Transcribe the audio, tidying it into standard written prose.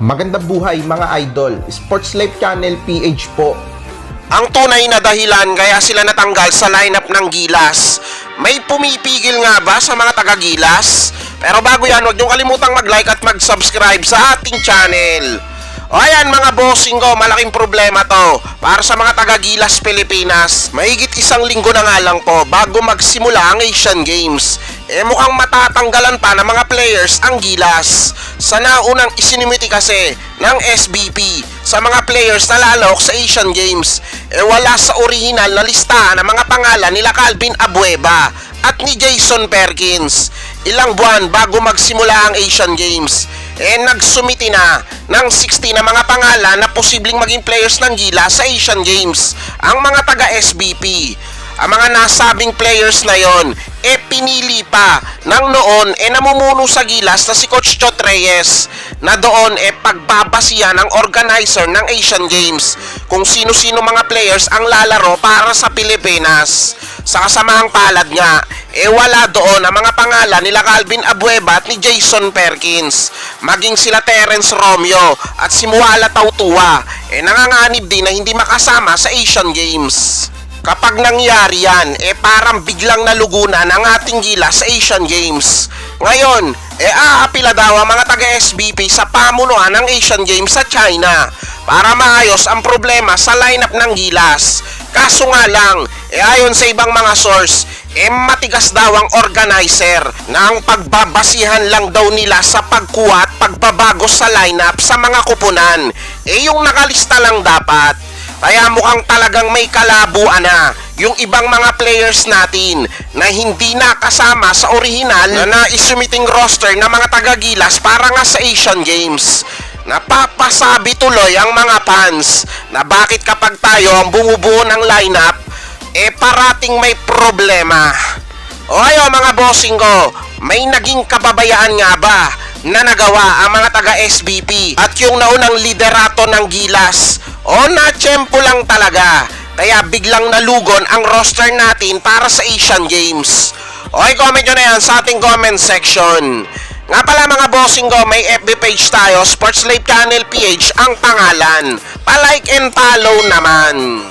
Magandang buhay mga idol, Sports Life Channel PH po. Ang tunay na dahilan kaya sila natanggal sa lineup ng Gilas. May pumipigil nga ba sa mga taga-Gilas? Pero bago yan, huwag niyong kalimutang mag-like at mag-subscribe sa ating channel. O ayan mga bossing ko, malaking problema to para sa mga taga-Gilas Pilipinas. Mahigit isang linggo na nga lang po bago magsimula ang Asian Games. Mukhang matatanggalan pa ng mga players ang Gilas. Sa naunang isinimiti kasi ng SBP sa mga players na lalok sa Asian Games, wala sa original na listahan ng mga pangalan nila Calvin Abueva at ni Jason Perkins. Ilang buwan bago magsimula ang Asian Games, nagsumiti na ng 60 na mga pangalan na posibleng maging players ng Gilas sa Asian Games ang mga taga-SBP. Ang mga nasabing players na yon, pinili pa ng noon namumuno sa Gilas na si Coach Chot Reyes, na doon pagbabasihan ng organizer ng Asian Games kung sino-sino mga players ang lalaro para sa Pilipinas. Sa kasamahang palad nga, wala doon ang mga pangalan nila Calvin Abueva at ni Jason Perkins, maging sila Terence Romeo at si Muala Tautua, nanganganib din na hindi makasama sa Asian Games. Kapag nangyari yan, parang biglang nalugunan ang ating Gilas sa Asian Games. Ngayon, aapila daw ang mga taga-SBP sa pamunuan ng Asian Games sa China para maayos ang problema sa lineup ng Gilas. Kaso nga lang, ayon sa ibang mga source, matigas daw ang organizer na ang pagbabasihan lang daw nila sa pagkuha at pagbabago sa lineup sa mga kupunan. Yung nakalista lang dapat. Kaya mukhang talagang may kalabuan na yung ibang mga players natin na hindi nakasama sa original na naisumiting roster ng mga taga-Gilas para nga sa Asian Games. Napapasabi tuloy ang mga fans na bakit kapag tayo ang bumubuo ng lineup, parating may problema. O ayo mga bossing ko, may naging kababayaan nga ba na nagawa ang mga taga-SBP at yung naunang liderato ng Gilas? O na-tsempo lang talaga, kaya biglang nalugon ang roster natin para sa Asian Games? Okay, comment nyo na yan sa ating comment section. Nga pala mga bossing ko, may FB page tayo, Sports Life Channel PH ang pangalan. Pa-like and follow naman.